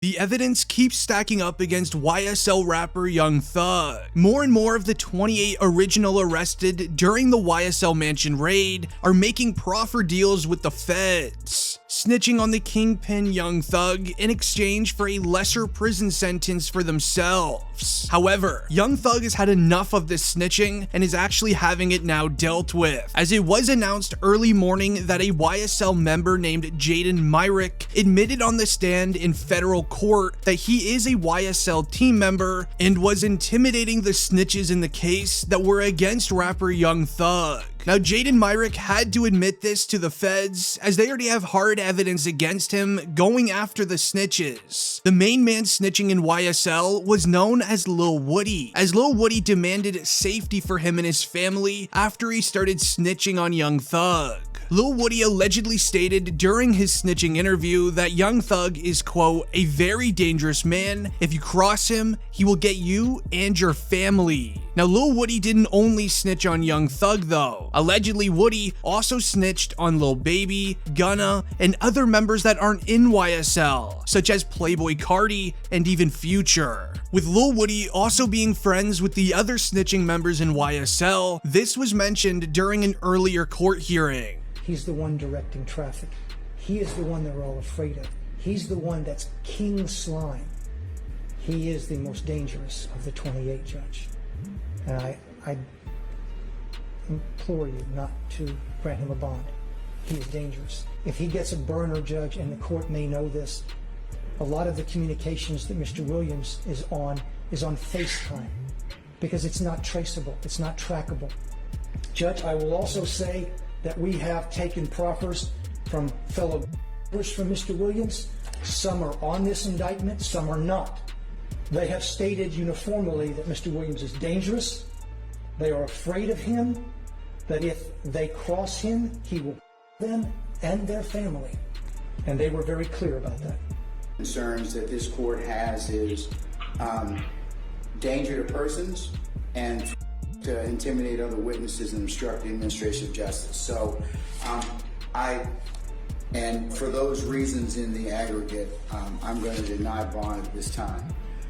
The evidence keeps stacking up against YSL rapper Young Thug. More and more of the 28 original arrested during the YSL Mansion raid are making proffer deals with the feds, snitching on the kingpin Young Thug in exchange for a lesser prison sentence for themselves. However, Young Thug has had enough of this snitching and is actually having it now dealt with, as it was announced early morning that a YSL member named Jaden Myrick admitted on the stand in federal court that he is a YSL team member and was intimidating the snitches in the case that were against rapper Young Thug. Now, Jaden Myrick had to admit this to the feds, as they already have hard evidence against him going after the snitches. The main man snitching in YSL was known as Lil Woody, as Lil Woody demanded safety for him and his family after he started snitching on Young Thug. Lil Woody allegedly stated during his snitching interview that Young Thug is, quote, a very dangerous man. If you cross him, he will get you and your family. Now, Lil Woody didn't only snitch on Young Thug though. Allegedly, Woody also snitched on Lil Baby, Gunna, and other members that aren't in YSL, such as Playboi Carti and even Future. With Lil Woody also being friends with the other snitching members in YSL, this was mentioned during an earlier court hearing. He's the one directing traffic. He is the one they're all afraid of. He's the one that's King Slime. He is the most dangerous of the 28, Judge. And I implore you not to grant him a bond. He is dangerous. If he gets a burner, Judge, and the court may know this, a lot of the communications that Mr. Williams is on FaceTime, because it's not traceable, it's not trackable. Judge, I will also say that we have taken proffers from fellow from Mr. Williams. Some are on this indictment, some are not. They have stated uniformly that Mr. Williams is dangerous. They are afraid of him, that if they cross him, he will them and their family. And they were very clear about that. Concerns that this court has is danger to persons and to intimidate other witnesses and obstruct the administration of justice. So and for those reasons in the aggregate, I'm going to deny bond at this time.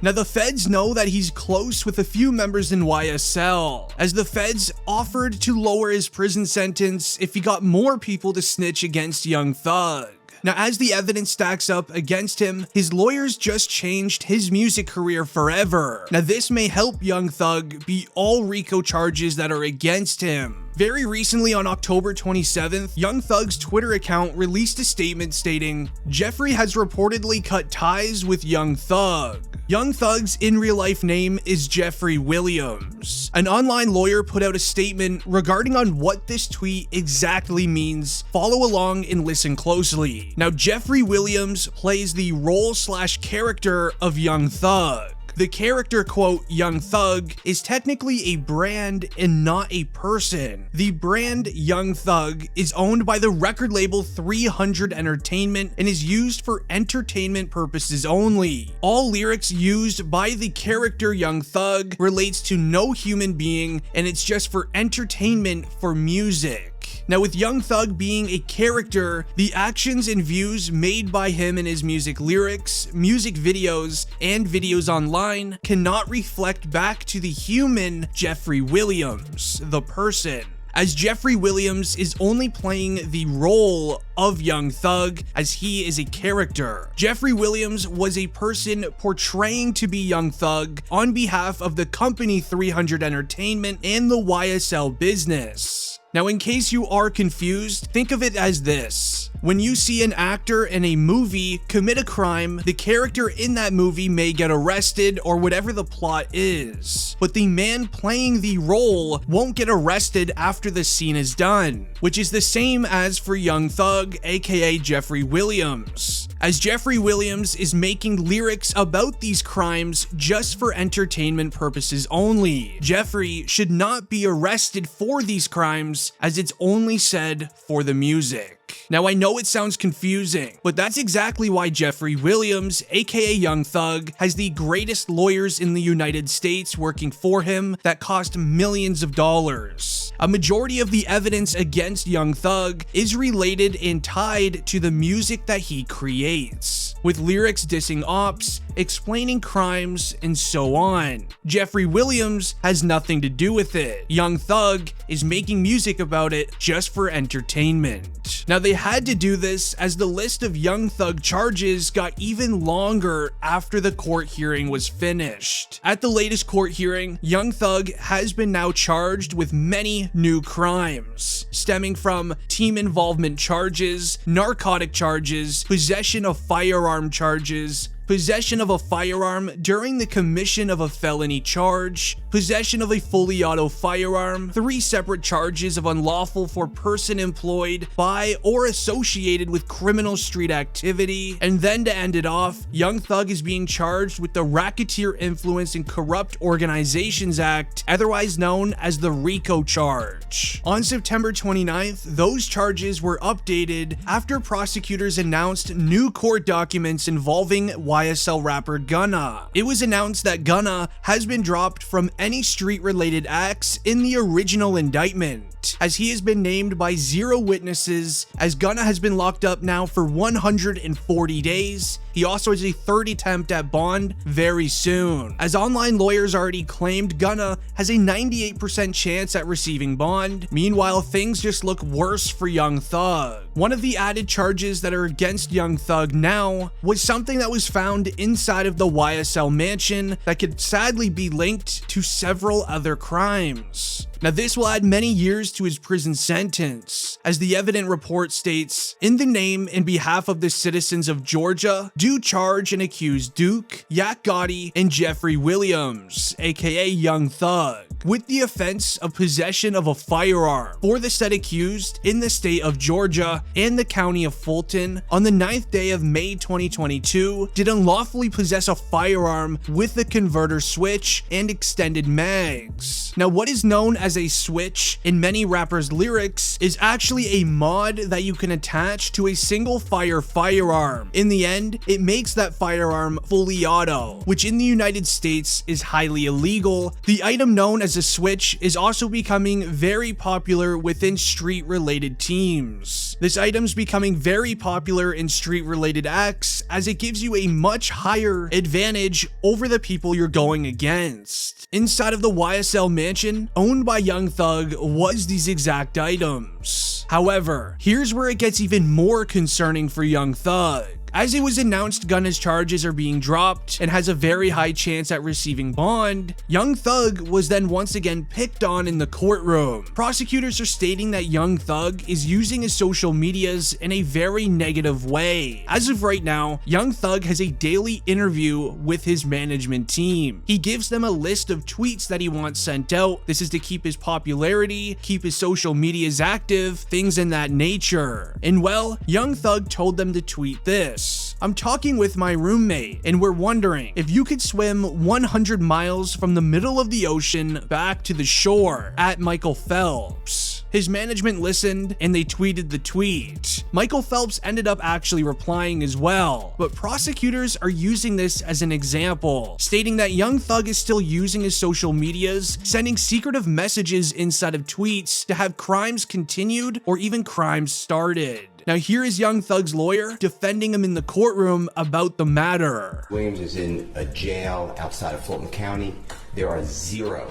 Now, the feds know that he's close with a few members in YSL, as the feds offered to lower his prison sentence if he got more people to snitch against Young Thug. Now, as the evidence stacks up against him, his lawyers just changed his music career forever. Now, this may help Young Thug beat all RICO charges that are against him. Very recently, on October 27th, Young Thug's Twitter account released a statement stating, "Jeffrey has reportedly cut ties with Young Thug. Young Thug's in real life name is Jeffrey Williams." An online lawyer put out a statement regarding on what this tweet exactly means. Follow along and listen closely. Now, Jeffrey Williams plays the role/character of Young Thug. The character, quote, Young Thug, is technically a brand and not a person. The brand Young Thug is owned by the record label 300 Entertainment and is used for entertainment purposes only. All lyrics used by the character Young Thug relates to no human being, and it's just for entertainment for music. Now, with Young Thug being a character, the actions and views made by him in his music lyrics, music videos, and videos online cannot reflect back to the human Jeffrey Williams, the person, as Jeffrey Williams is only playing the role of Young Thug, as he is a character. Jeffrey Williams was a person portraying to be Young Thug on behalf of the company 300 Entertainment and the YSL business. Now, in case you are confused, think of it as this. When you see an actor in a movie commit a crime, the character in that movie may get arrested or whatever the plot is, but the man playing the role won't get arrested after the scene is done, which is the same as for Young Thug, aka Jeffrey Williams, as Jeffrey Williams is making lyrics about these crimes just for entertainment purposes only. Jeffrey should not be arrested for these crimes, as it's only said for the music. Now I know it sounds confusing, but that's exactly why Jeffrey Williams, aka Young Thug, has the greatest lawyers in the United States working for him that cost millions of dollars. A majority of the evidence against Young Thug is related and tied to the music that he creates, with lyrics dissing ops, explaining crimes, and so on. Jeffrey Williams has nothing to do with it. Young Thug is making music about it just for entertainment. Now they had to do this as the list of Young Thug charges got even longer after the court hearing was finished. At the latest court hearing, Young Thug has been now charged with many new crimes, stemming from team involvement charges, narcotic charges, possession of firearm charges, possession of a firearm during the commission of a felony charge, possession of a fully auto firearm, 3 separate charges of unlawful for person employed by or associated with criminal street activity, and then to end it off, Young Thug is being charged with the Racketeer Influence and Corrupt Organizations Act, otherwise known as the RICO charge. On September 29th, those charges were updated after prosecutors announced new court documents involving YSL rapper Gunna. It was announced that Gunna has been dropped from any street-related acts in the original indictment, as he has been named by 0 witnesses, as Gunna has been locked up now for 140 days. He also has a 3rd attempt at bond very soon. As online lawyers already claimed, Gunna has a 98% chance at receiving bond. Meanwhile, things just look worse for Young Thug. One of the added charges that are against Young Thug now was something that was found inside of the YSL mansion that could sadly be linked to several other crimes. Now this will add many years to his prison sentence, as the evident report states, in the name and behalf of the citizens of Georgia, do charge and accuse Duke, Yak Gotti, and Jeffrey Williams, aka Young Thug, with the offense of possession of a firearm for the said accused in the state of Georgia and the county of Fulton on the 9th day of May 2022 did unlawfully possess a firearm with the converter switch and extended mags. Now what is known as a switch in many rappers' lyrics is actually a mod that you can attach to a single fire firearm. In the end, it makes that firearm fully auto, which in the United States is highly illegal. The item known as a switch is also becoming very popular within street-related teams. This item's becoming very popular in street-related acts as it gives you a much higher advantage over the people you're going against. Inside of the YSL mansion, owned by Young Thug, was these exact items. However, here's where it gets even more concerning for Young Thug. As it was announced Gunna's charges are being dropped and has a very high chance at receiving bond, Young Thug was then once again picked on in the courtroom. Prosecutors are stating that Young Thug is using his social medias in a very negative way. As of right now, Young Thug has a daily interview with his management team. He gives them a list of tweets that he wants sent out. This is to keep his popularity, keep his social medias active, things in that nature. And well, Young Thug told them to tweet this. I'm talking with my roommate, and we're wondering if you could swim 100 miles from the middle of the ocean back to the shore at Michael Phelps. His management listened and they tweeted the tweet. Michael Phelps ended up actually replying as well, but prosecutors are using this as an example, stating that Young Thug is still using his social medias, sending secretive messages inside of tweets to have crimes continued or even crimes started. Now here is Young Thug's lawyer defending him in the courtroom about the matter. Williams is in a jail outside of Fulton County. There are 0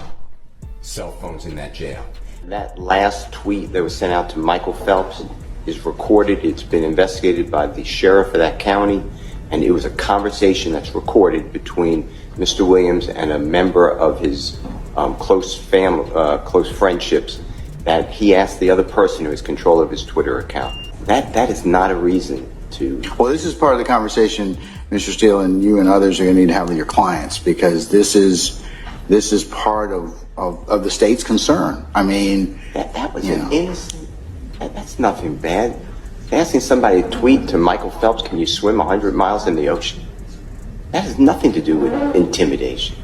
cell phones in that jail. That last tweet that was sent out to Michael Phelps is recorded. It's been investigated by the sheriff of that county, and it was a conversation that's recorded between Mr. Williams and a member of his close friendships, that he asked the other person who has control of his Twitter account. That is not a reason to... Well, this is part of the conversation, Mr. Steele, and you and others are going to need to have with your clients, because this is part of the state's concern. I mean... That was an innocent... That's nothing bad. Asking somebody to tweet to Michael Phelps, can you swim 100 miles in the ocean? That has nothing to do with intimidation.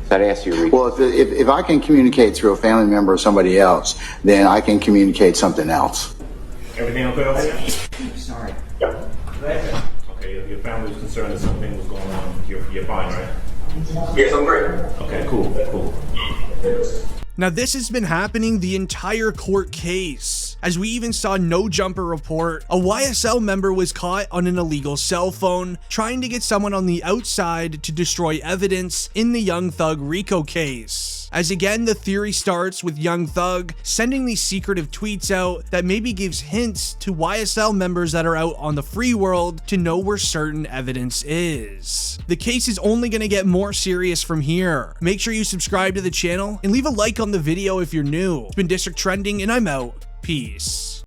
That ask you... Well, if I can communicate through a family member or somebody else, then I can communicate something else. Everything okay over there? Sorry. Yep. Okay, your family was concerned that something was going on. You're fine, right? Yes, I'm great. Okay, cool. Now this has been happening the entire court case, as we even saw No Jumper report a YSL member was caught on an illegal cell phone trying to get someone on the outside to destroy evidence in the Young Thug RICO case. As again, the theory starts with Young Thug sending these secretive tweets out that maybe gives hints to YSL members that are out on the free world to know where certain evidence is. The case is only going to get more serious from here. Make sure you subscribe to the channel and leave a like on the video if you're new. It's been District Trending and I'm out. Peace.